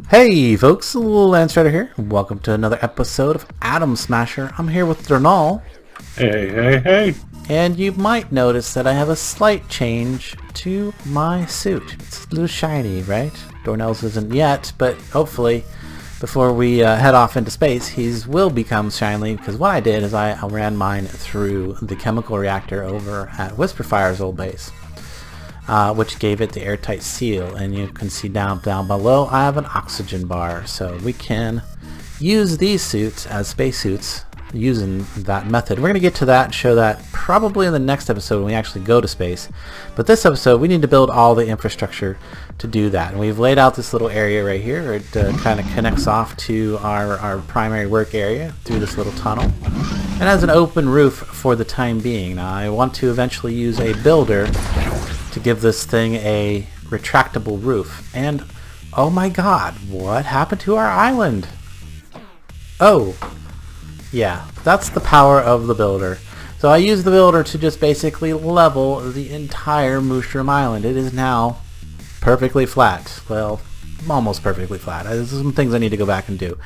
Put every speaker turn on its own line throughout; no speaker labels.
Hey folks, Landstryder here. Welcome to another episode of Atom Smasher. I'm here with Dornall.
Hey.
And you might notice that I have a slight change to my suit. It's a little shiny, right? Dornell's isn't yet, but hopefully before we head off into space, his will become shiny, because what I did is I ran mine through the chemical reactor over at Whisperfire's old base. Which gave it the airtight seal, and you can see down below I have an oxygen bar, so we can use these suits as spacesuits using that method. We're going to get to that and show that probably in the next episode when we actually go to space, but this episode we need to build all the infrastructure to do that, and we've laid out this little area right here. It kind of connects off to our primary work area through this little tunnel and has an open roof for the time being. Now I want to eventually use a builder to give this thing a retractable roof. And oh my god, what happened to our island? Oh, yeah, that's the power of the builder. So I use the builder to just basically level the entire Mushroom Island. It is now perfectly flat. Well, almost perfectly flat. There's some things I need to go back and do.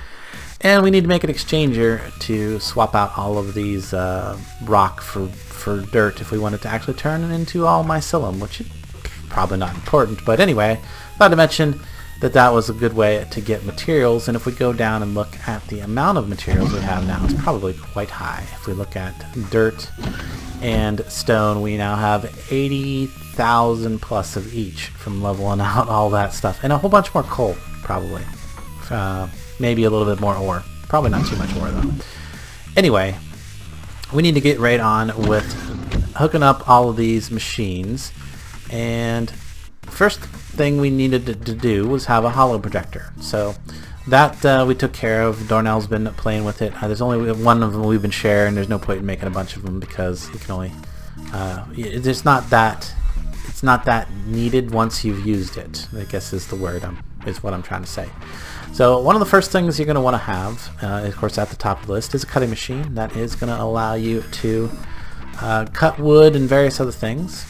And we need to make an exchanger to swap out all of these rock for dirt if we wanted to actually turn it into all mycelium, which is probably not important. But anyway, thought to mention that was a good way to get materials. And if we go down and look at the amount of materials we have now, it's probably quite high. If we look at dirt and stone, we now have 80,000 plus of each from leveling out all that stuff. And a whole bunch more coal, probably. Maybe a little bit more ore. Probably not too much ore though. Anyway, we need to get right on with hooking up all of these machines. And first thing we needed to do was have a hollow projector. So that we took care of. Dornell's been playing with it. There's only one of them we've been sharing. There's no point in making a bunch of them because you can only it's not that needed once you've used it, I guess is the word is what I'm trying to say. So one of the first things you're going to want to have, of course at the top of the list, is a cutting machine that is going to allow you to cut wood and various other things.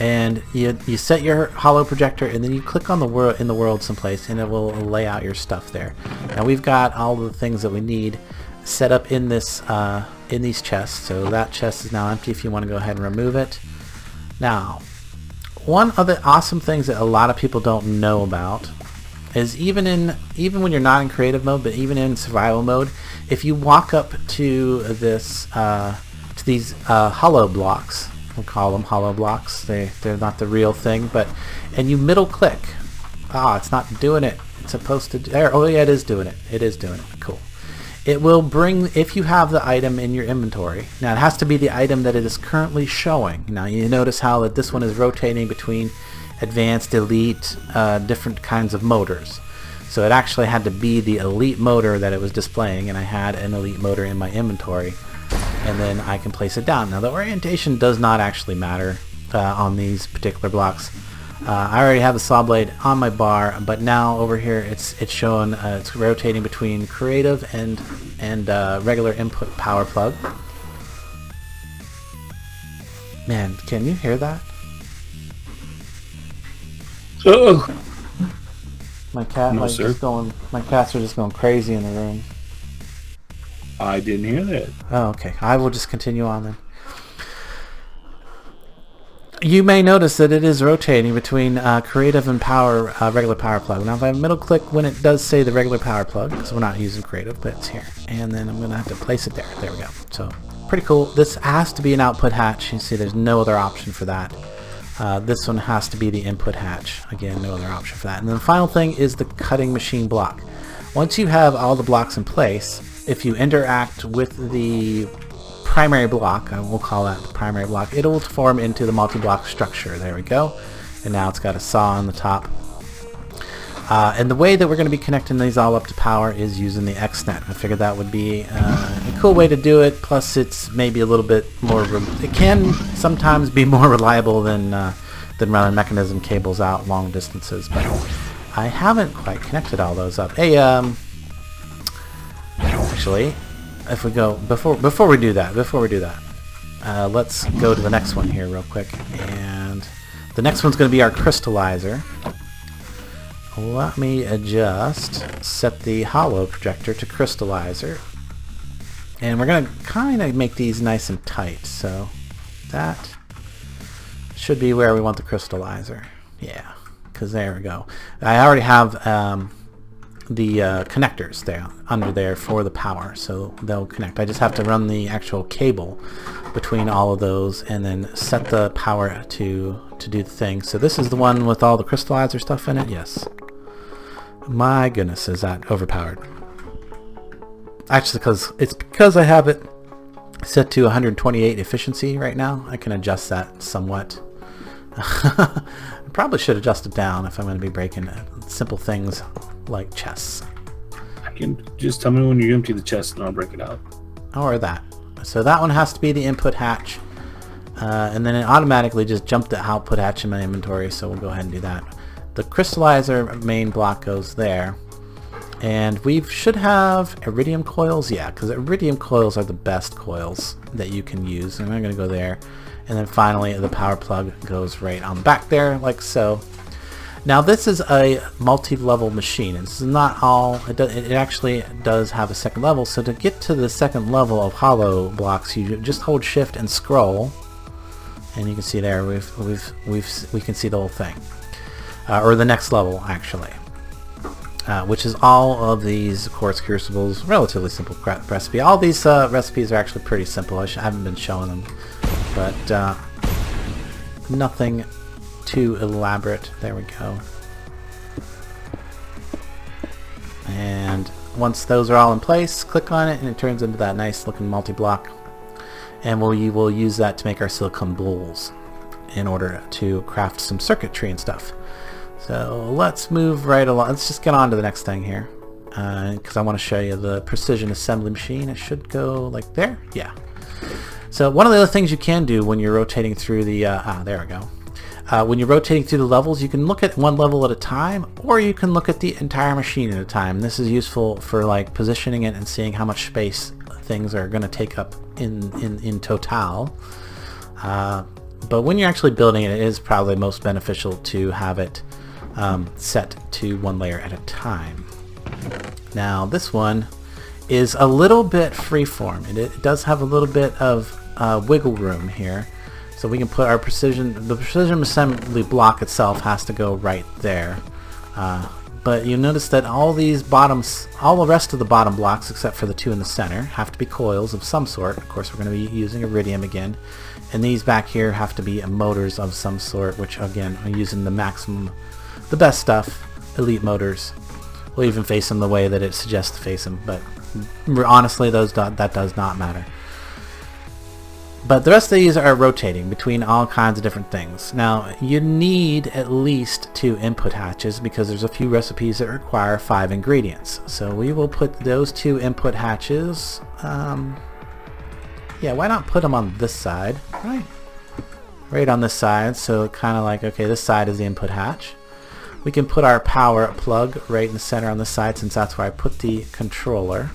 And you set your hollow projector, and then you click on the world in the world someplace, and it will lay out your stuff there. Now we've got all the things that we need set up in this in these chests. So that chest is now empty if you want to go ahead and remove it. Now, one of the awesome things that a lot of people don't know about is even when you're not in creative mode, but even in survival mode, if you walk up to this to these hollow blocks, we'll call them hollow blocks. They're not the real thing, and you middle click. It's not doing it. It's supposed to. There. Oh yeah, it is doing it. It is doing it. Cool. It will bring, if you have the item in your inventory. Now it has to be the item that it is currently showing. Now you notice how that this one is rotating between advanced, elite, different kinds of motors. So it actually had to be the elite motor that it was displaying, and I had an elite motor in my inventory, and then I can place it down. Now the orientation does not actually matter on these particular blocks. I already have the saw blade on my bar, but now over here it's showing it's rotating between creative and regular input power plug. Man, can you hear that?
Oh,
My cat
No,
like
sir.
just going. My cats are just going crazy in the room.
I didn't hear that.
Oh, okay. I will just continue on then. You may notice that it is rotating between creative and power, regular power plug. Now if I middle click when it does say the regular power plug, because we're not using creative, but it's here. And then I'm going to have to place it there. There we go. So pretty cool. This has to be an output hatch. You see there's no other option for that. This one has to be the input hatch. Again, no other option for that. And then the final thing is the cutting machine block. Once you have all the blocks in place, if you interact with the primary block, we'll call that the primary block, it will form into the multi-block structure. There we go. And now it's got a saw on the top. And the way that we're going to be connecting these all up to power is using the XNet. I figured that would be a cool way to do it. Plus, it's maybe a little bit more. It can sometimes be more reliable than running mechanism cables out long distances. But I haven't quite connected all those up. Hey, actually, if we go before we do that, let's go to the next one here real quick. And the next one's going to be our crystallizer. let me just set the hollow projector to crystallizer. And we're going to kind of make these nice and tight, so that should be where we want the crystallizer. Yeah, because there we go. I already have the connectors there under there for the power, so they'll connect. I just have to run the actual cable between all of those and then set the power to do the thing. So this is the one with all the crystallizer stuff in it. Yes. My goodness, is that overpowered. Actually, because I have it set to 128 efficiency right now, I can adjust that somewhat. I probably should adjust it down if I'm going to be breaking simple things like chests.
I can just tell me when you empty the chest and I'll break it out.
Or that. So that one has to be the input hatch. And then it automatically just jumped the output hatch in my inventory, so we'll go ahead and do that. The crystallizer main block goes there. And we should have iridium coils. Yeah, because iridium coils are the best coils that you can use. And I'm going to go there. And then finally the power plug goes right on the back there, like so. Now this is a multi-level machine. This is not all. It actually does have a second level. So to get to the second level of hollow blocks, you just hold shift and scroll. And you can see there we can see the whole thing. Or the next level, actually. Which is all of these quartz crucibles. Relatively simple recipe. All these recipes are actually pretty simple. I haven't been showing them, but nothing too elaborate. There we go. And once those are all in place, click on it and it turns into that nice looking multi-block. And we will use that to make our silicone bowls in order to craft some circuitry and stuff. So let's move right along. Let's just get on to the next thing here, because I want to show you the precision assembly machine. It should go like there. Yeah. So one of the other things you can do when you're rotating through the there we go. When you're rotating through the levels, you can look at one level at a time, or you can look at the entire machine at a time. This is useful for like positioning it and seeing how much space things are going to take up in total. But when you're actually building it, it is probably most beneficial to have it set to one layer at a time. Now this one is a little bit freeform. It does have a little bit of wiggle room here, so we can put our the precision assembly block itself has to go right there. But you notice that all the rest of the bottom blocks except for the two in the center have to be coils of some sort. Of course we're going to be using iridium again, and these back here have to be motors of some sort, which again are using the best stuff, elite motors. We'll even face them the way that it suggests to face them, but honestly that does not matter. But the rest of these are rotating between all kinds of different things. Now you need at least 2 input hatches because there's a few recipes that require 5 ingredients. So we will put those 2 input hatches, yeah, why not put them on this side, right on this side, so kind of like, okay, this side is the input hatch. We can put our power plug right in the center on this side, since that's where I put the controller.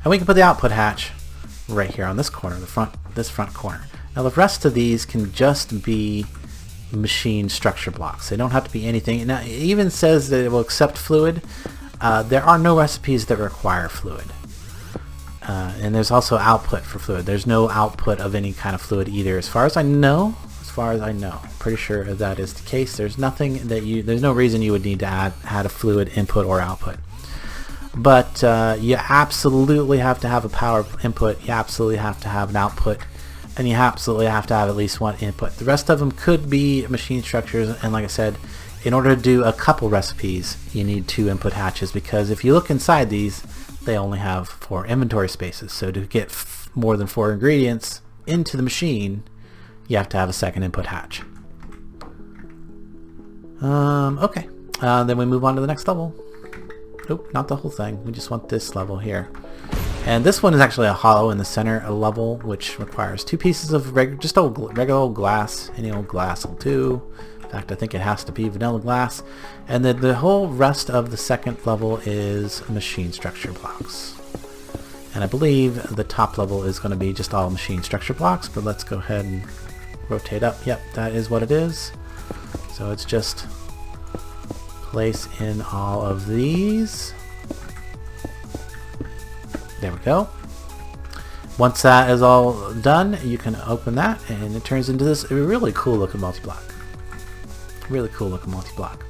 And we can put the output hatch right here on this corner, this front corner. Now the rest of these can just be machine structure blocks. They don't have to be anything. Now it even says that it will accept fluid. There are no recipes that require fluid. And there's also output for fluid. There's no output of any kind of fluid either, as far as I know. Pretty sure that is the case. There's nothing that there's no reason you would need to add a fluid input or output. But you absolutely have to have a power input, you absolutely have to have an output, and you absolutely have to have at least 1 input. The rest of them could be machine structures, and like I said, in order to do a couple recipes, you need 2 input hatches, because if you look inside these, they only have 4 inventory spaces. So to get more than 4 ingredients into the machine, you have to have a second input hatch. Okay, then we move on to the next level. Nope, not the whole thing. We just want this level here. And this one is actually a hollow in the center level, which requires 2 pieces of regular old glass. Any old glass will do. In fact, I think it has to be vanilla glass. And then the whole rest of the second level is machine structure blocks. And I believe the top level is going to be just all machine structure blocks, but let's go ahead and rotate up. Yep, that is what it is. So it's just place in all of these. There we go. Once that is all done, you can open that and it turns into this really cool looking multi-block. Really cool looking multi-block.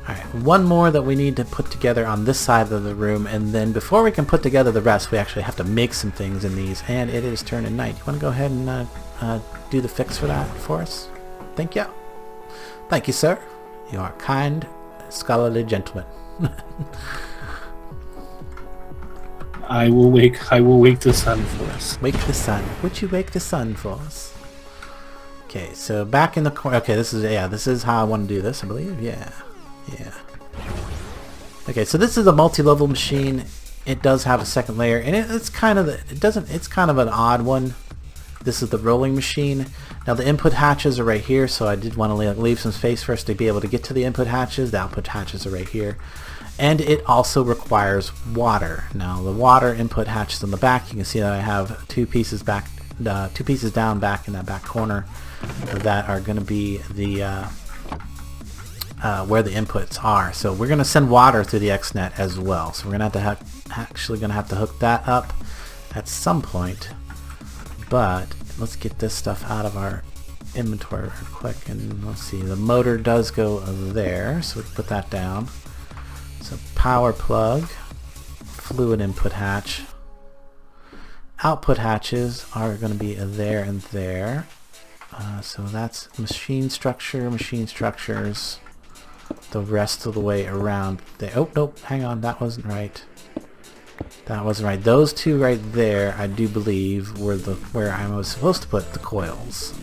Alright, one more that we need to put together on this side of the room, and then before we can put together the rest, we actually have to make some things in these, and it is turning night. You want to go ahead and do the fix for that for us? Thank you. Thank you, sir. You are a kind, scholarly gentleman.
I will wake the sun for us.
Wake the sun. Would you wake the sun for us? Okay, so back in the corner. Okay, this is how I want to do this, I believe. Yeah. Okay, so this is a multi-level machine. It does have a second layer, and it's kind of an odd one. This is the rolling machine. Now the input hatches are right here, so I did want to leave some space for us to be able to get to the input hatches. The output hatches are right here. And it also requires water. Now the water input hatches on the back. You can see that I have two pieces down back in that back corner that are going to be the where the inputs are. So we're going to send water through the XNet as well. So we're going to have to hook that up at some point. But let's get this stuff out of our inventory real quick, and let's see. The motor does go there, so we can put that down. So power plug, fluid input hatch, output hatches are going to be there and there. So that's machine structures, the rest of the way around there. Oh, nope, hang on, that wasn't right. Those two right there, I do believe, were where I was supposed to put the coils.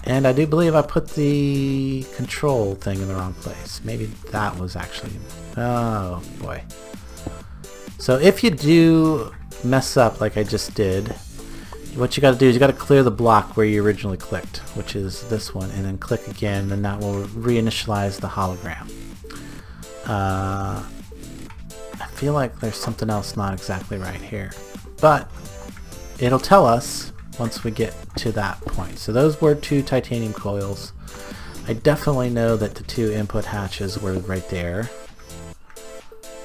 And I do believe I put the control thing in the wrong place. Maybe that was actually... Oh, boy. So if you do mess up like I just did, what you got to do is you got to clear the block where you originally clicked, which is this one, and then click again, and that will reinitialize the hologram. I feel like there's something else not exactly right here, but it'll tell us once we get to that point. So those were two titanium coils. I definitely know that the two input hatches were right there,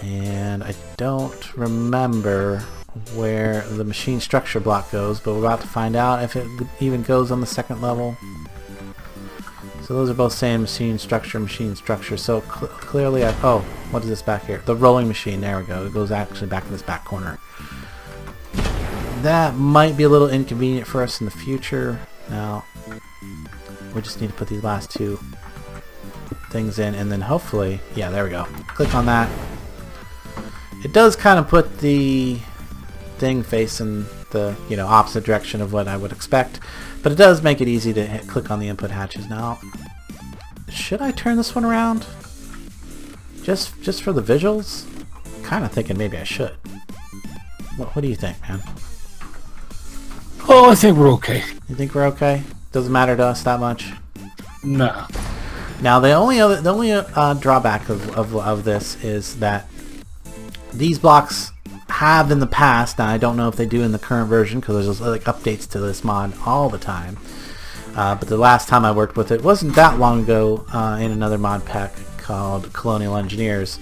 and I don't remember where the machine structure block goes, but we're about to find out if it even goes on the second level. So those are both saying machine structure. So clearly oh, what is this back here? The rolling machine, there we go. It goes actually back in this back corner. That might be a little inconvenient for us in the future. Now, we just need to put these last two things in, and then hopefully, yeah, there we go. Click on that. It does kind of put the thing facing the opposite direction of what I would expect, but it does make it easy to click on the input hatches. Now, should I turn this one around? Just for the visuals? Kind of thinking maybe I should. What do you think, man?
Oh, I think we're okay.
You think we're okay? Doesn't matter to us that much?
No.
Now the only drawback of this is that these blocks have in the past, and I don't know if they do in the current version because there's like updates to this mod all the time, but the last time I worked with it wasn't that long ago in another mod pack called Colonial Engineers.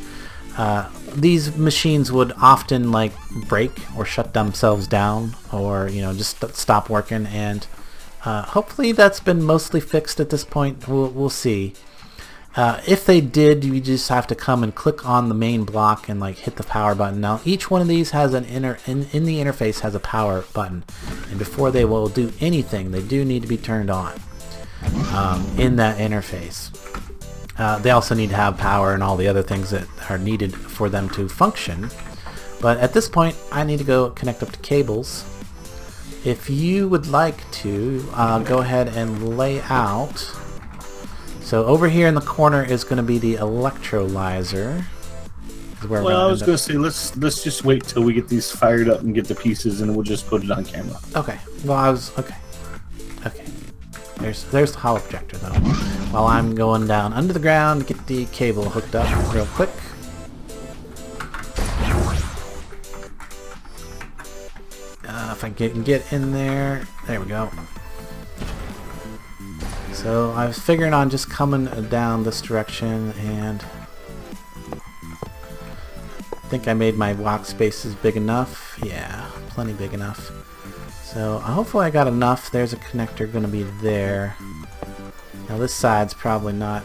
These machines would often like break or shut themselves down, or just stop working, and hopefully that's been mostly fixed at this point. We'll see. If they did, you just have to come and click on the main block and like hit the power button. Now each one of these has an in the interface has a power button, and before they will do anything, they do need to be turned on in that interface. They also need to have power and all the other things that are needed for them to function. But at this point, I need to go connect up to cables. If you would like to, go ahead and lay out. So over here in the corner is going to be the electrolyzer.
Well, I was going to say let's just wait till we get these fired up and get the pieces, and we'll just put it on camera.
Okay. Well, okay. There's the hollow projector though. While I'm going down under the ground to get the cable hooked up real quick. If I can get in there, there we go. So I was figuring on just coming down this direction, and I think I made my walk spaces big enough. Yeah, plenty big enough. So hopefully I got enough. There's a connector going to be there. Now this side's probably not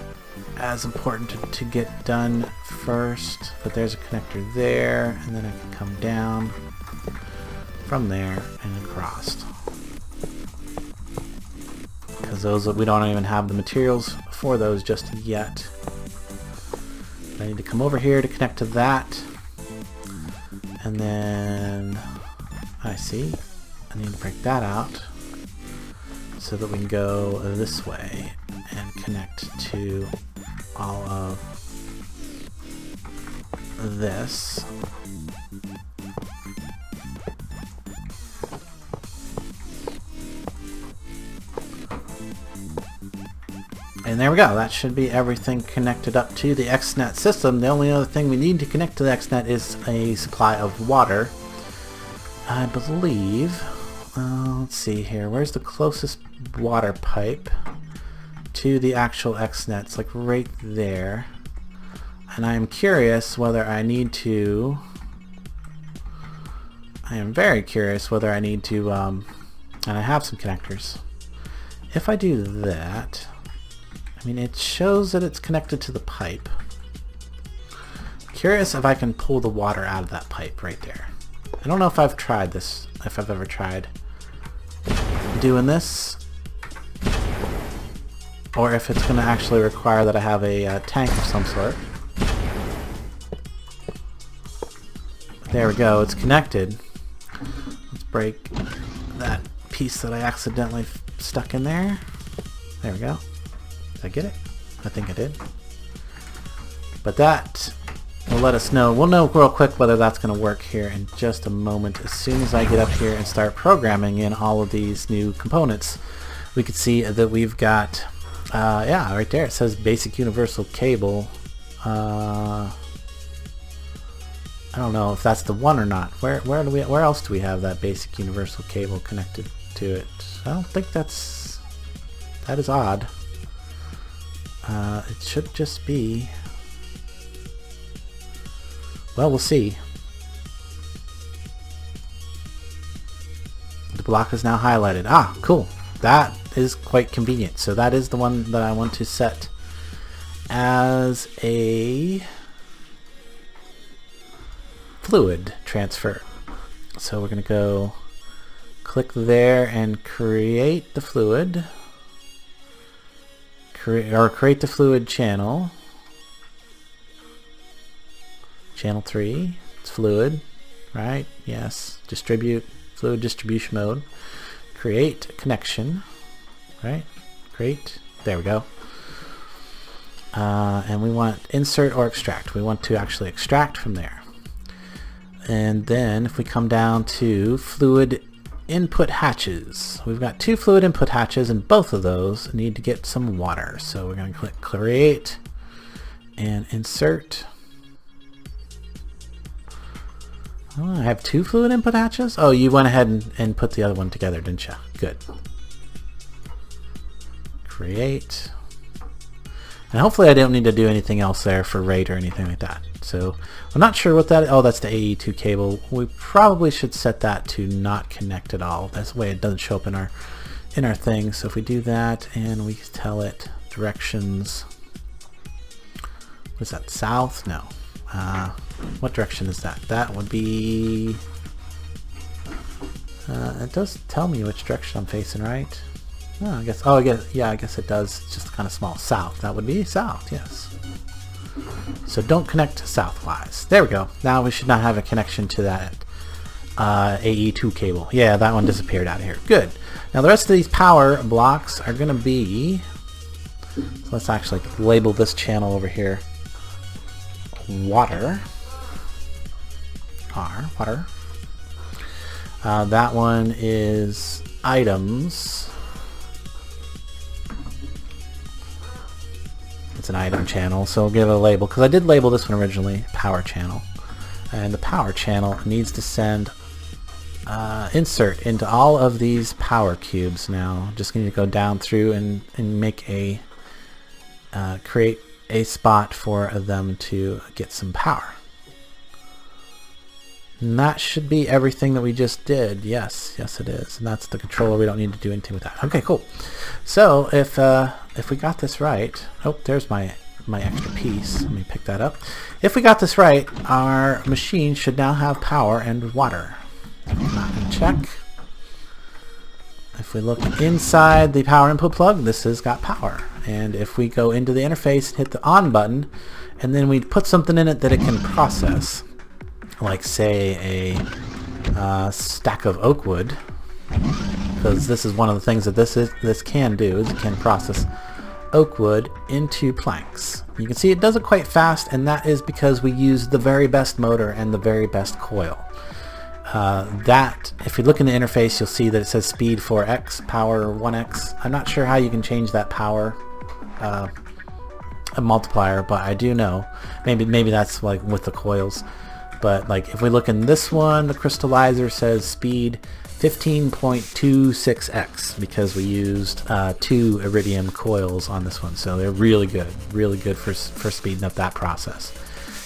as important to get done first, but there's a connector there, and then I can come down from there and across. Because those, we don't even have the materials for those just yet. I need to come over here to connect to that, and then I see I need to break that out so that we can go this way and connect to all of this. And there we go. That should be everything connected up to the XNet system. The only other thing we need to connect to the XNet is a supply of water. I believe, let's see here, where's the closest water pipe to the actual XNet? It's like right there. And I am curious whether I need to, I am very curious whether I need to, and I have some connectors. If I do that, I mean, it shows that it's connected to the pipe. Curious if I can pull the water out of that pipe right there. I don't know if I've tried this, if I've ever tried doing this, or if it's going to actually require that I have a tank of some sort. But there we go, it's connected. Let's break that piece that I accidentally stuck in there. There we go. Did I get it? I think I did. But that will let us know. We'll know real quick whether that's going to work here in just a moment. As soon as I get up here and start programming in all of these new components, we can see that we've got, yeah, right there it says basic universal cable. I don't know if that's the one or not. Where else do we have that basic universal cable connected to it? I don't think that is odd. It should just be, well, we'll see. The block is now highlighted. Ah, cool. That is quite convenient. So that is the one that I want to set as a fluid transfer. So we're going to go click there and create the fluid. Create the fluid channel. Channel 3. It's fluid, right? Yes. Distribute. Fluid distribution mode. Create connection. Right? Create. There we go. And we want insert or extract. We want to actually extract from there. And then if we come down to fluid input hatches, we've got 2 fluid input hatches, and both of those need to get some water. So we're going to click create and insert. Oh, I have 2 fluid input hatches? Oh, you went ahead and put the other one together, didn't you? Good. Create. And hopefully I don't need to do anything else there for rate or anything like that. So I'm not sure what that, oh, that's the AE2 cable. We probably should set that to not connect at all. That's the way it doesn't show up in our thing. So if we do that and we tell it directions, what's that, south? No. What direction is that? That would be, it does tell me which direction I'm facing, right? Oh, I guess it does. It's just kind of small. South. That would be south, yes. So don't connect southwise. There we go. Now we should not have a connection to that AE2 cable. Yeah, that one disappeared out of here. Good. Now the rest of these power blocks are going to be, so let's actually label this channel over here water. Water. That one is items. It's an item channel, so we'll give it a label, because I did label this one originally power channel, and the power channel needs to send insert into all of these power cubes now. Just going to go down through and make a create a spot for them to get some power. And that should be everything that we just did. Yes, yes it is. And that's the controller. We don't need to do anything with that. Okay, cool. So if we got this right, oh, there's my extra piece. Let me pick that up. If we got this right, our machine should now have power and water. Not gonna check. If we look inside the power input plug, this has got power. And if we go into the interface and hit the on button, and then we put something in it that it can process, like say a stack of oak wood, because this is one of the things that this can do, is it can process oak wood into planks. You can see it does it quite fast, and that is because we use the very best motor and the very best coil. That, if you look in the interface, you'll see that it says speed 4x, power 1x. I'm not sure how you can change that power a multiplier, but I do know maybe that's like with the coils. But like if we look in this one, the crystallizer says speed 15.26x because we used 2 iridium coils on this one, so they're really good for speeding up that process.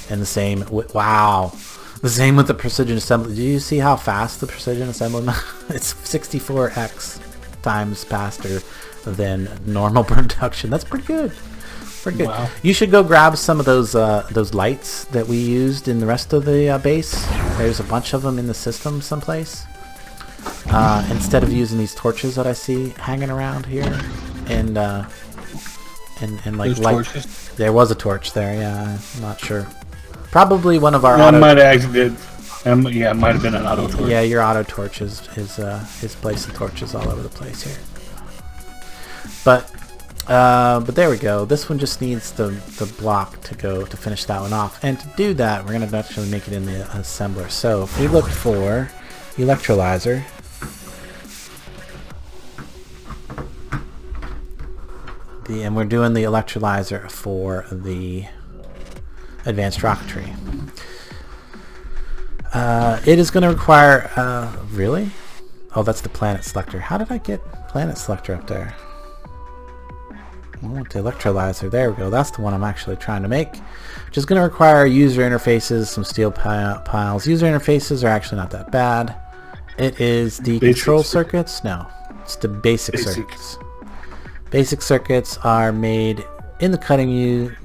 And the same with, wow, the same with the precision assembly. Do you see how fast the precision assembly? It's 64x times faster than normal production. That's pretty good. Pretty good. Wow. You should go grab some of those lights that we used in the rest of the base. There's a bunch of them in the system someplace. Instead of using these torches that I see hanging around here, and like torches? There was a torch there. Yeah, I'm not sure. Probably one of our.
I might have actually did. Yeah, it might have been an auto torch.
Yeah, your auto torch is placing torches all over the place here. But there we go. This one just needs the block to finish that one off, and to do that, we're gonna actually make it in the assembler. So if we look for electrolyzer, and we're doing the electrolyzer for the advanced rocketry. It is going to require really? Oh, that's the planet selector. How did I get planet selector up there? I want the electrolyzer. There we go. That's the one I'm actually trying to make. Which is going to require user interfaces, some steel piles. User interfaces are actually not that bad. It is the control circuits. No, it's the basic circuits. Basic circuits are made in the cutting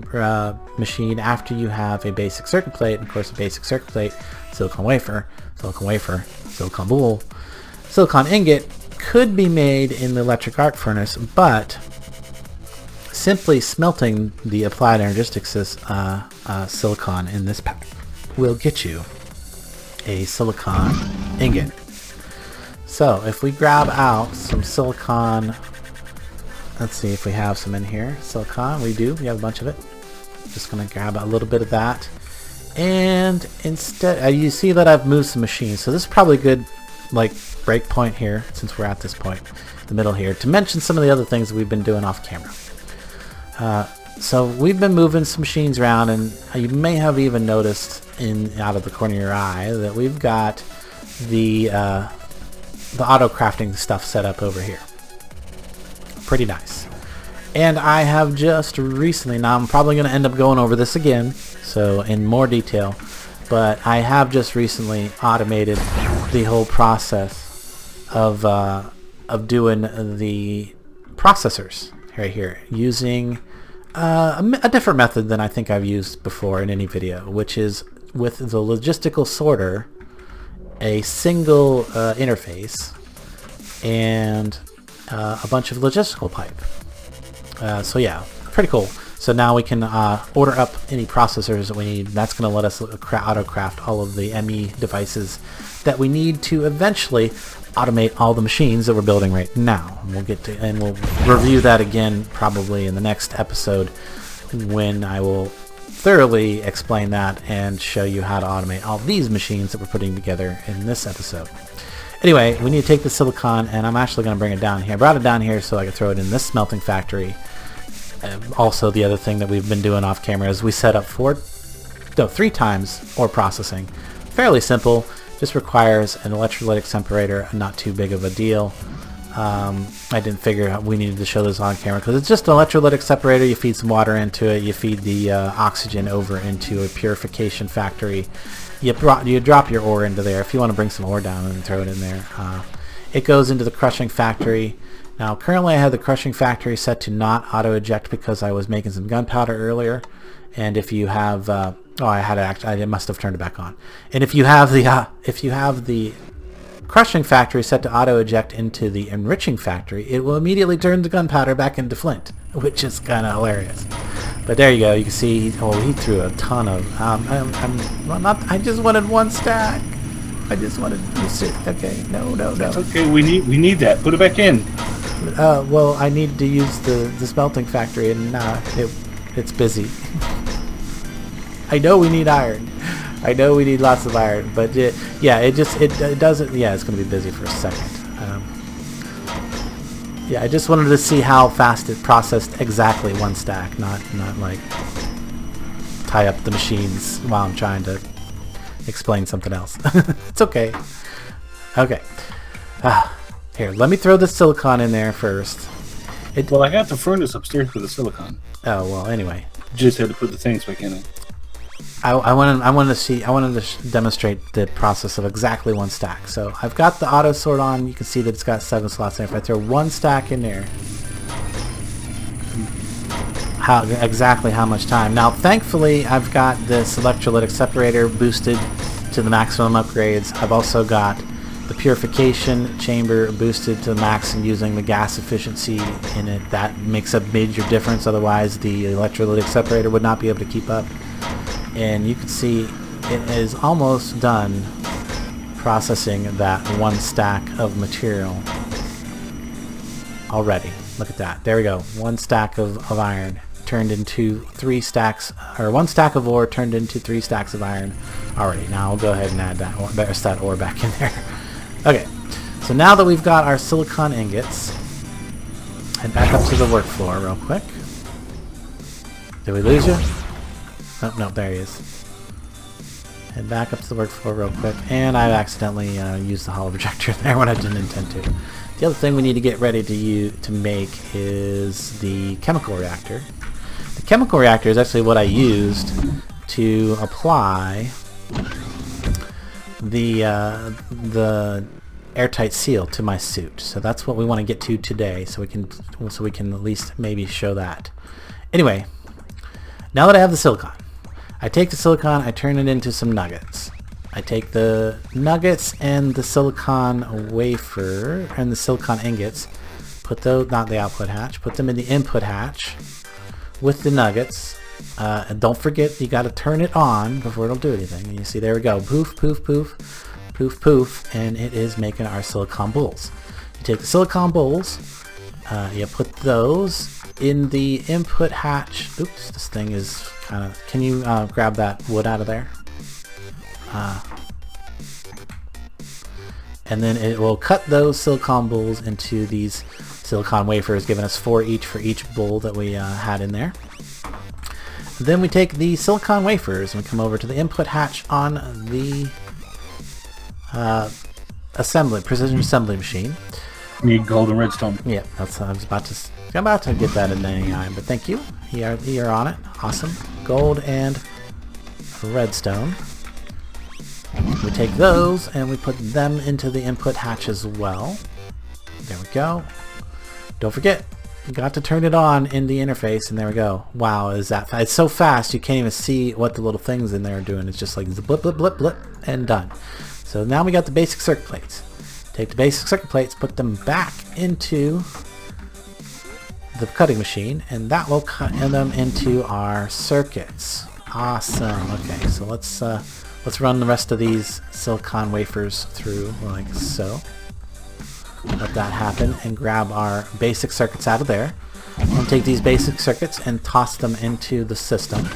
machine after you have a basic circuit plate. And of course, a basic circuit plate, silicon wafer, silicon boule, silicon ingot could be made in the electric arc furnace, but simply smelting the applied energistics silicon in this pack will get you a silicon ingot. So if we grab out some silicon, let's see if we have some in here. Silicon, we do. We have a bunch of it. Just going to grab a little bit of that. And instead, you see that I've moved some machines. So this is probably a good like break point here, since we're at this point, the middle here, to mention some of the other things that we've been doing off camera. So we've been moving some machines around, and you may have even noticed out of the corner of your eye that we've got the auto crafting stuff set up over here. Pretty nice. And I have just recently, now I'm probably going to end up going over this again, so in more detail, but I have just recently automated the whole process of doing the processors right here using a different method than I think I've used before in any video, which is with the logistical sorter, a single interface, and a bunch of logistical pipe. So yeah, pretty cool. So now we can order up any processors that we need. That's going to let us auto-craft all of the ME devices that we need to eventually automate all the machines that we're building right now. And we'll review that again probably in the next episode, when I will thoroughly explain that and show you how to automate all these machines that we're putting together in this episode. Anyway, we need to take the silicon, and I'm actually going to bring it down here. I brought it down here so I could throw it in this smelting factory. Also, the other thing that we've been doing off camera is we set up 3 times ore processing. Fairly simple. Just requires an electrolytic separator, not too big of a deal. I didn't figure we needed to show this on camera because it's just an electrolytic separator. You feed some water into it, you feed the oxygen over into a purification factory. You drop your ore into there. If you want to bring some ore down and throw it in there, it goes into the crushing factory. Now currently I have the crushing factory set to not auto eject because I was making some gunpowder earlier. And if you have I must have turned it back on. And if you have the crushing factory set to auto eject into the enriching factory, it will immediately turn the gunpowder back into flint, which is kind of hilarious. But there you go. You can see. He threw a ton of. I just wanted one stack. I just wanted to sit. Okay. No.
That's okay. We need that. Put it back in.
Well, I need to use the smelting factory, and it's busy. I know we need iron. I know we need lots of iron, but it doesn't. Yeah, it's going to be busy for a second. Yeah, I just wanted to see how fast it processed exactly one stack, not like tie up the machines while I'm trying to explain something else. It's okay. Okay. Here, let me throw the silicon in there first.
Well, I got the furnace upstairs for the silicon.
Oh well. Anyway,
just had to put the things back in it.
I wanted to demonstrate the process of exactly one stack. So I've got the auto sort on. You can see that it's got 7 slots in. If I throw one stack in there, exactly how much time? Now, thankfully, I've got this electrolytic separator boosted to the maximum upgrades. I've also got the purification chamber boosted to the max and using the gas efficiency in it. That makes a major difference. Otherwise, the electrolytic separator would not be able to keep up. And you can see it is almost done processing that one stack of material already. Look at that. There we go. One stack of iron turned into 3 stacks, or one stack of ore turned into 3 stacks of iron already. Now I'll go ahead and add that ore back in there. Okay, so now that we've got our silicon ingots, head back up to the work floor real quick. Did we lose you? Oh, no, there he is. Head back up to the work floor real quick. And I accidentally used the hollow projector there when I didn't intend to. The other thing we need to get ready to make is the chemical reactor. The chemical reactor is actually what I used to apply the airtight seal to my suit. So that's what we want to get to today, so we can at least maybe show that. Anyway, now that I have the silicon, I take the silicon, I turn it into some nuggets. I take the nuggets and the silicon wafer and the silicon ingots, put those, not the output hatch, put them in the input hatch with the nuggets. And don't forget, you got to turn it on before it'll do anything. And you see, there we go. Poof, poof, poof, poof, poof, and it is making our silicon bowls. You take the silicon bowls, you put those in the input hatch. Oops, this thing is kind of... Can you grab that wood out of there? And then it will cut those silicon bowls into these silicon wafers, giving us 4 each for each bowl that we had in there. Then we take the silicon wafers and we come over to the input hatch on the precision assembly machine.
Need gold and redstone.
Yeah, that's I'm about to get that in AI, but thank you. You're on it. Awesome. Gold and redstone. We take those and we put them into the input hatch as well. There we go. Don't forget, you got to turn it on in the interface, and there we go. Wow, is that fast? It's so fast you can't even see what the little things in there are doing. It's just like blip, blip, blip, blip, and done. So now we got the basic circuit plates. Take the basic circuit plates, put them back into the cutting machine, and that will cut them into our circuits. Awesome. Okay, so let's run the rest of these silicon wafers through like so. Let that happen and grab our basic circuits out of there. We'll take these basic circuits and toss them into the system.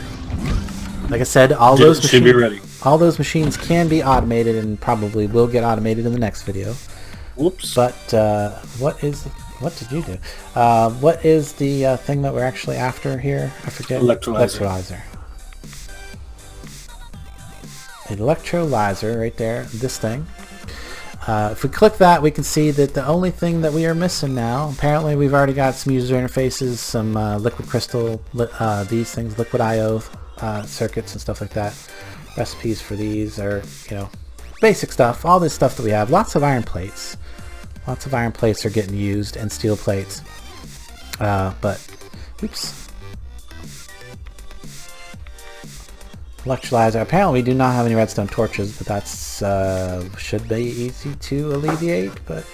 Like I said, all those machines can be automated and probably will get automated in the next video.
Whoops.
But what did you do? What is the thing that we're actually after here? I forget.
Electrolyzer.
electrolyzer right there, this thing. If we click that, we can see that the only thing that we are missing now, apparently we've already got some user interfaces, some liquid crystal, these things, liquid IO circuits and stuff like that. Recipes for these are, you know, basic stuff, all this stuff that we have. Lots of iron plates. Lots of iron plates are getting used, and steel plates. But, oops. Electrolyzer. Apparently we do not have any redstone torches, but that's should be easy to alleviate, but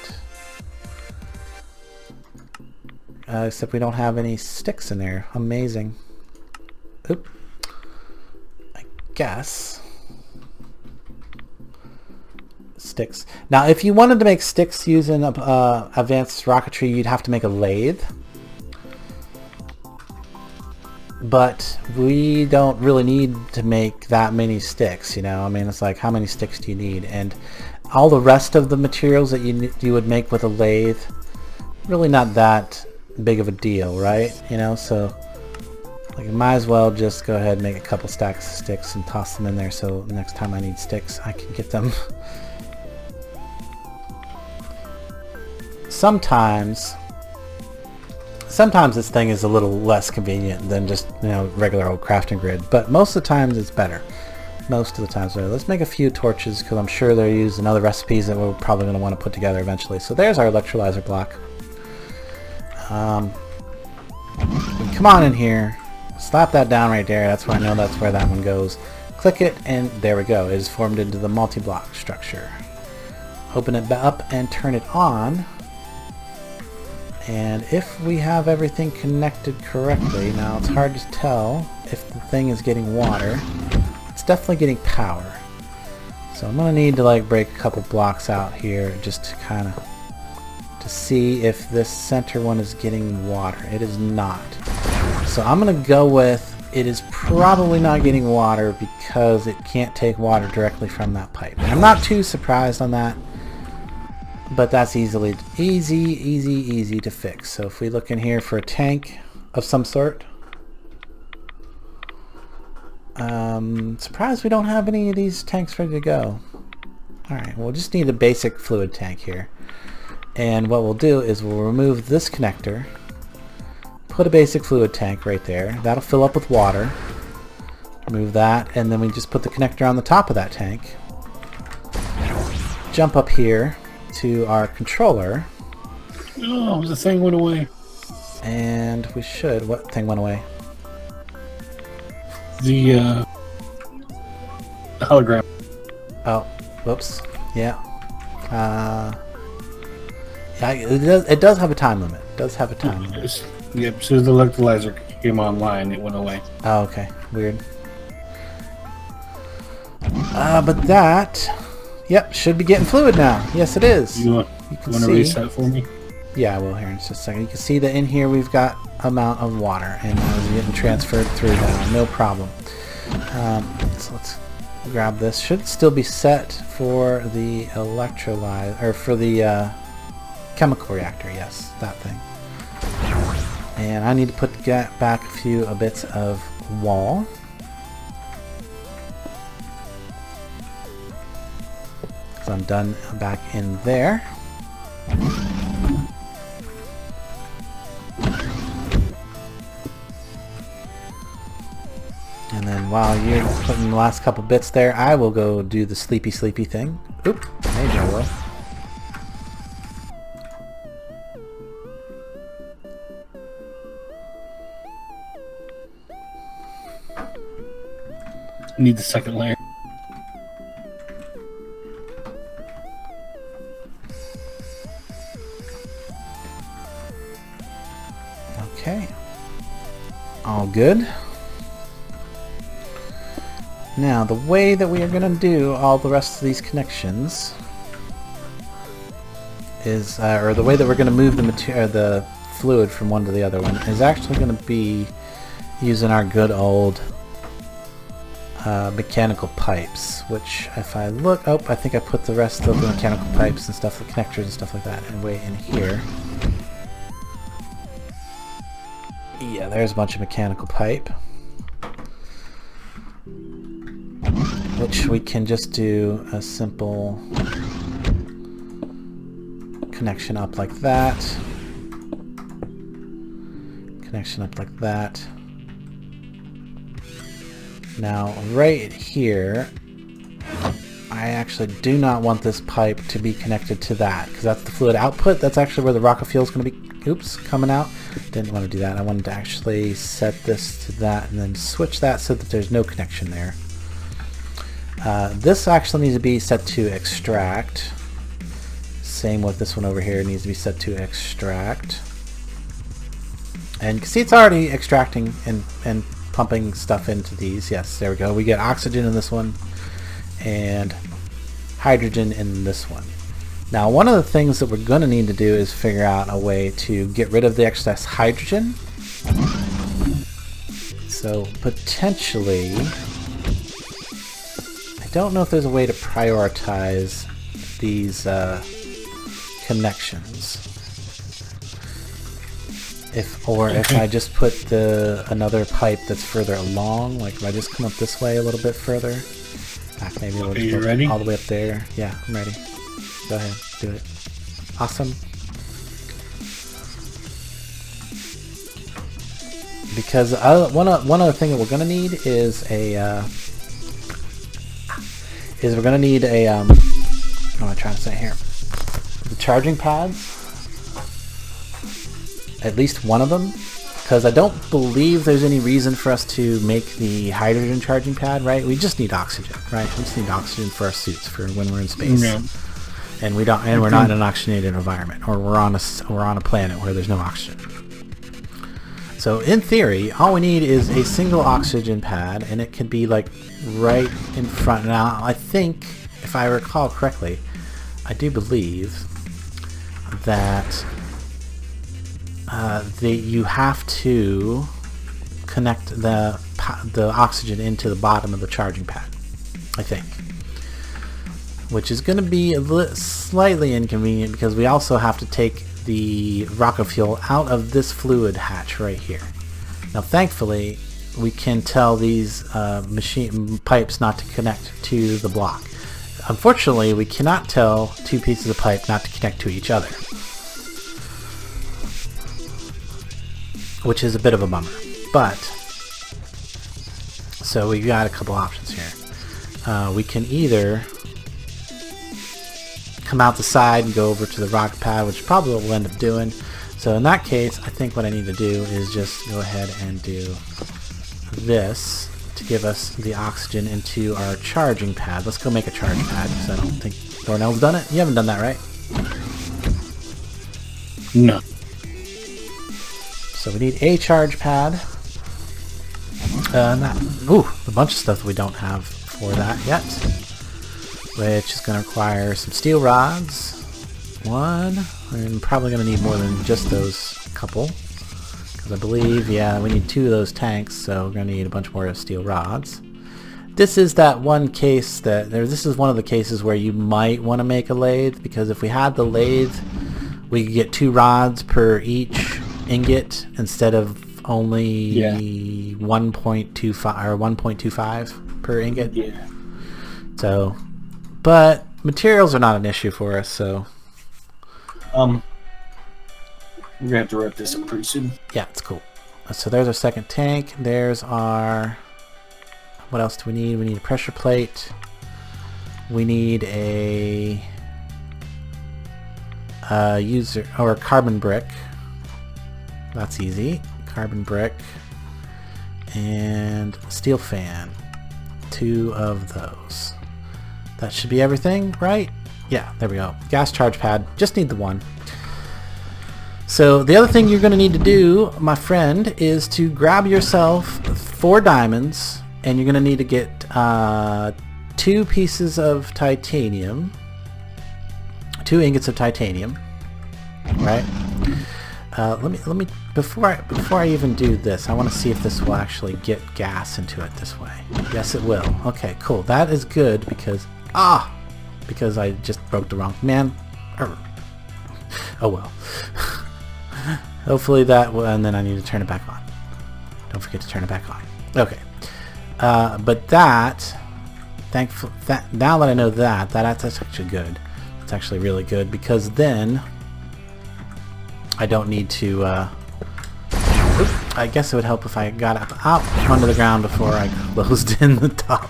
except we don't have any sticks in there. Amazing. Oop. I guess sticks. Now if you wanted to make sticks using advanced rocketry, you'd have to make a lathe. But we don't really need to make that many sticks, you know. I mean, it's like, how many sticks do you need? And all the rest of the materials that you would make with a lathe, really not that big of a deal, right? You know, so like, you might as well just go ahead and make a couple stacks of sticks and toss them in there, so next time I need sticks, I can get them. Sometimes this thing is a little less convenient than just, you know, regular old crafting grid, but most of the times it's better. Most of the times. Let's make a few torches, because I'm sure they're using other recipes that we're probably going to want to put together eventually. So there's our electrolyzer block. Come on in here. Slap that down right there. That's where I know that's where that one goes. Click it, and there we go. It is formed into the multi-block structure. Open it up and turn it on. And if we have everything connected correctly, now it's hard to tell if the thing is getting water. It's definitely getting power. So I'm going to need to like break a couple blocks out here just to kind of to see if this center one is getting water. It is not. So I'm going to go with it is probably not getting water because it can't take water directly from that pipe. And I'm not too surprised on that. But that's easy to fix. So if we look in here for a tank of some sort, surprised we don't have any of these tanks ready to go. Alright, we'll just need a basic fluid tank here. And what we'll do is we'll remove this connector, put a basic fluid tank right there. That'll fill up with water. Remove that, and then we just put the connector on the top of that tank. Jump up here to our controller.
Oh, the thing went away.
And we should. What thing went away?
The hologram.
Oh, whoops. Yeah. Yeah, it does have a time limit. It does have a time limit.
Yep, so the electrolyzer came online, it went away.
Oh, okay. Weird. But that... Yep, should be getting fluid now. Yes, it is.
You want to reset for me?
Yeah, I will here in just a second. You can see that in here we've got amount of water, and it's getting transferred through now. No problem. So let's grab this. Should still be set for the electrolyzer, or for the chemical reactor. Yes, that thing. And I need to put back a few bits of wall. So I'm done back in there. And then while you're putting the last couple bits there, I will go do the sleepy thing. Oop, maybe I will.
Need the second layer.
Okay. All good. Now, the way that we are going to do all the rest of these connections is, or the way that we're going to move the fluid from one to the other one is actually going to be using our good old mechanical pipes, which if I look, oh, I think I put the rest of the mechanical pipes and stuff, the connectors and stuff like that, and way in here. Yeah, there's a bunch of mechanical pipe. which we can just do a simple connection up like that. Connection up like that. Now, right here, I actually do not want this pipe to be connected to that, because that's the fluid output. That's actually where the rocket fuel is going to be, coming out. Didn't want to do that. I wanted to actually set this to that and then switch that so that there's no connection there. This actually needs to be set to extract. Same with this one over here. It needs to be set to extract. And you can see it's already extracting and pumping stuff into these. Yes, there we go. We get oxygen in this one and hydrogen in this one. Now, one of the things that we're going to need to do is figure out a way to get rid of the excess hydrogen. So potentially, I don't know if there's a way to prioritize these connections. If I just put another pipe that's further along, like if I just come up this way a little bit further, back maybe a little bit
ready?
All the way up there. Yeah, I'm ready. Go ahead, do it. Awesome. Because one other thing that we're gonna need is what am I trying to say here? The charging pads. At least one of them, because I don't believe there's any reason for us to make the hydrogen charging pad, right? We just need oxygen, right? We just need oxygen for our suits for when we're in space.
Yeah.
And we're not in an oxygenated environment, or we're on a planet where there's no oxygen. So in theory, all we need is a single oxygen pad, and it could be like right in front. Now, I think, if I recall correctly, I do believe that you have to connect the oxygen into the bottom of the charging pad, I think, which is going to be slightly inconvenient because we also have to take the rocket fuel out of this fluid hatch right here. Now, thankfully, we can tell these machine pipes not to connect to the block. Unfortunately, we cannot tell two pieces of pipe not to connect to each other, which is a bit of a bummer. But so we got a couple options here. We can either come out the side and go over to the rocket pad, which is probably what we'll end up doing. So in that case, I think what I need to do is just go ahead and do this to give us the oxygen into our charging pad. Let's go make a charge pad, because I don't think Dornell's done it. You haven't done that, right?
No.
So we need a charge pad. A bunch of stuff we don't have for that yet, which is going to require some steel rods. One, I'm probably going to need more than just those couple, because I believe, yeah, we need 2 of those tanks, so we're going to need a bunch more steel rods. This is that one case this is one of the cases where you might want to make a lathe, because if we had the lathe, we could get 2 rods per each ingot instead of only 1.25 or 1.25 per ingot.
Yeah.
So, but materials are not an issue for us, so
we're gonna have to wrap this up pretty soon.
yeah, it's cool. So there's our second tank. There's our, what else do we need? We need a pressure plate. We need a user or a carbon brick. That's easy. Carbon brick and steel fan. 2 of those. That should be everything, right? Yeah, there we go. Gas charge pad. Just need the one. So the other thing you're going to need to do, my friend, is to grab yourself 4 diamonds, and you're going to need to get 2 pieces of titanium, 2 ingots of titanium, right? Let me before I even do this, I want to see if this will actually get gas into it this way. Yes, it will. Okay, cool. That is good because I just broke the wrong man. Oh well. Hopefully that will, and then I need to turn it back on. Don't forget to turn it back on. Okay. But that now that I know that, that's actually good. It's actually really good, because then I don't need to, I guess it would help if I got up out onto the ground before I closed in the top.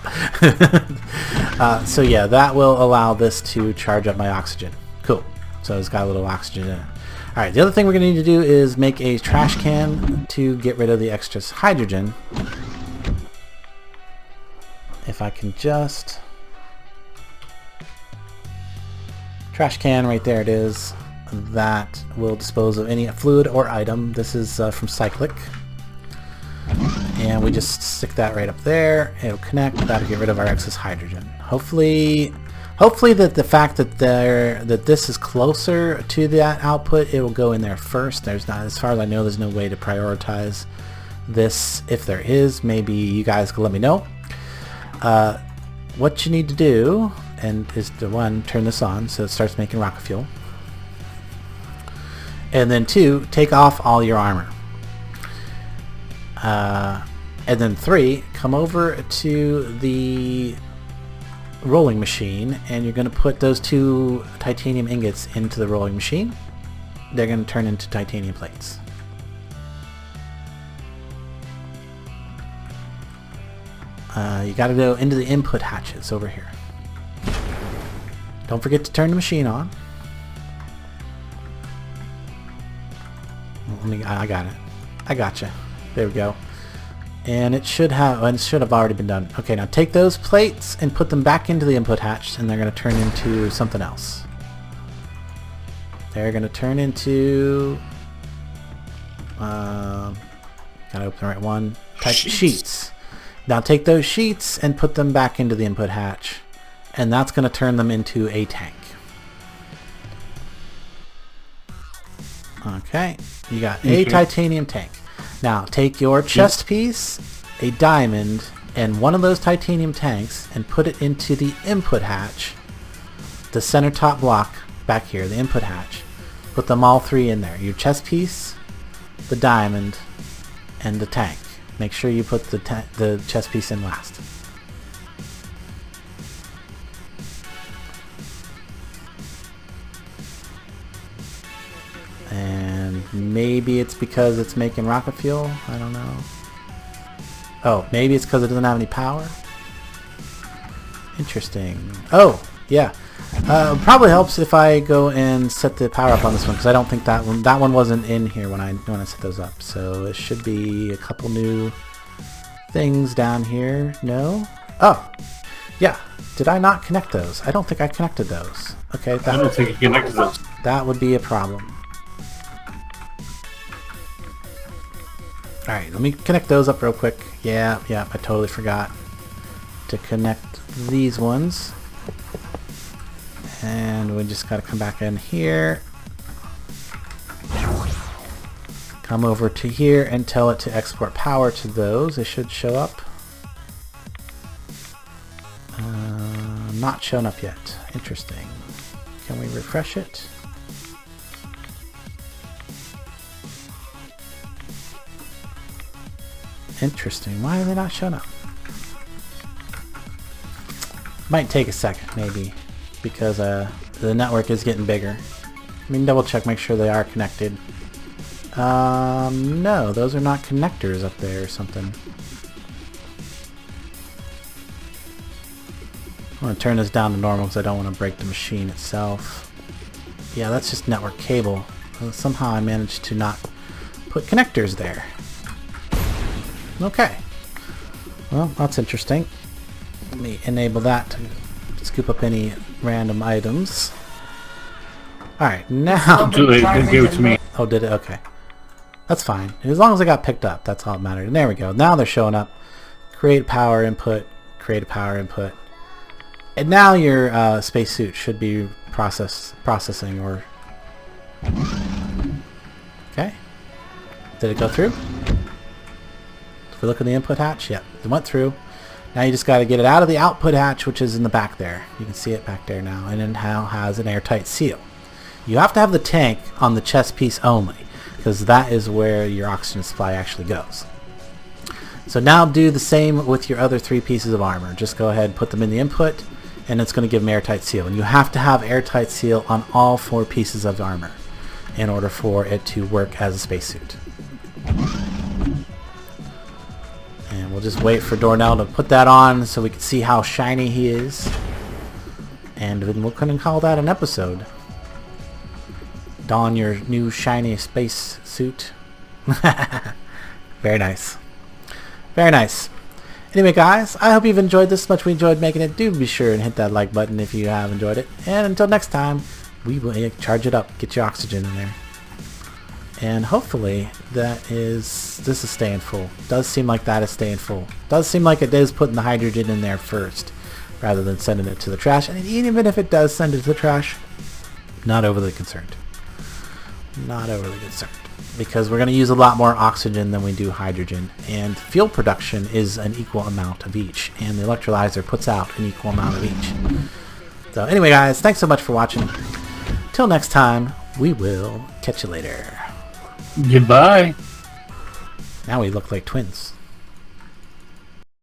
So yeah, that will allow this to charge up my oxygen. Cool. So it's got a little oxygen in it. Alright, the other thing we're going to need to do is make a trash can to get rid of the extra hydrogen. If I can just... Trash can, right there it is. That will dispose of any fluid or item. This is from Cyclic. And we just stick that right up there. It'll connect. That'll get rid of our excess hydrogen. Hopefully that the fact that this is closer to that output, it will go in there first. There's not, as far as I know, there's no way to prioritize this. If there is, maybe you guys can let me know. What you need to do, and is to one, turn this on so it starts making rocket fuel. And then 2, take off all your armor. And then 3, come over to the rolling machine, and you're going to put those 2 titanium ingots into the rolling machine. They're going to turn into titanium plates. You got to go into the input hatches over here. Don't forget to turn the machine on. I got it. I gotcha. There we go. And it should have already been done. Okay, now take those plates and put them back into the input hatch, and they're going to turn into something else. They're going to turn into... gotta open the right one. Type sheets. Now take those sheets and put them back into the input hatch, and that's going to turn them into a tank. Okay, you got a titanium tank. Now take your chest piece, a diamond, and one of those titanium tanks, and put it into the input hatch, the center top block back here, the input hatch. Put them all 3 in there. Your chest piece, the diamond, and the tank. Make sure you put the chest piece in last. And maybe it's because it's making rocket fuel. I don't know. Oh, maybe it's because it doesn't have any power. Interesting. Oh, yeah. Probably helps if I go and set the power up on this one, because I don't think that one wasn't in here when I set those up. So it should be a couple new things down here. No? Oh, yeah. Did I not connect those? I don't think I connected those. Okay,
I don't think you connected those.
That would be a problem. Alright, let me connect those up real quick. Yeah, I totally forgot to connect these ones. And we just gotta come back in here. Come over to here and tell it to export power to those. They should show up. Not shown up yet. Interesting. Can we refresh it? Interesting. Why are they not showing up? Might take a second, maybe, because the network is getting bigger. I mean, double check, make sure they are connected. No, those are not connectors up there or something. I'm going to turn this down to normal because I don't want to break the machine itself. Yeah, that's just network cable. Somehow I managed to not put connectors there. Okay. Well, that's interesting. Let me enable that to scoop up any random items. Alright, now...
Too late, it gave it to me.
Oh, did it? Okay. That's fine. As long as I got picked up, that's all that mattered. And there we go. Now they're showing up. Create power input. Create a power input. And now your spacesuit should be processing or... Okay. Did it go through? If we look in the input hatch, yep, it went through. Now you just got to get it out of the output hatch, which is in the back there. You can see it back there now, and it now has an airtight seal. You have to have the tank on the chest piece only, because that is where your oxygen supply actually goes. So now do the same with your other 3 pieces of armor. Just go ahead and put them in the input, and it's going to give them airtight seal. And you have to have airtight seal on all 4 pieces of armor in order for it to work as a spacesuit. And we'll just wait for Dornell to put that on so we can see how shiny he is. And then we're going to call that an episode. Don your new shiny space suit. Very nice. Very nice. Anyway, guys, I hope you've enjoyed this as much as we enjoyed making it. Do be sure and hit that like button if you have enjoyed it. And until next time, we will charge it up. Get your oxygen in there. And hopefully this is staying full. Does seem like that is staying full. Does seem like it is putting the hydrogen in there first rather than sending it to the trash. And even if it does send it to the trash, not overly concerned. Not overly concerned. Because we're going to use a lot more oxygen than we do hydrogen. And fuel production is an equal amount of each. And the electrolyzer puts out an equal amount of each. So anyway, guys, thanks so much for watching. Till next time, we will catch you later.
Goodbye.
Now we look like twins.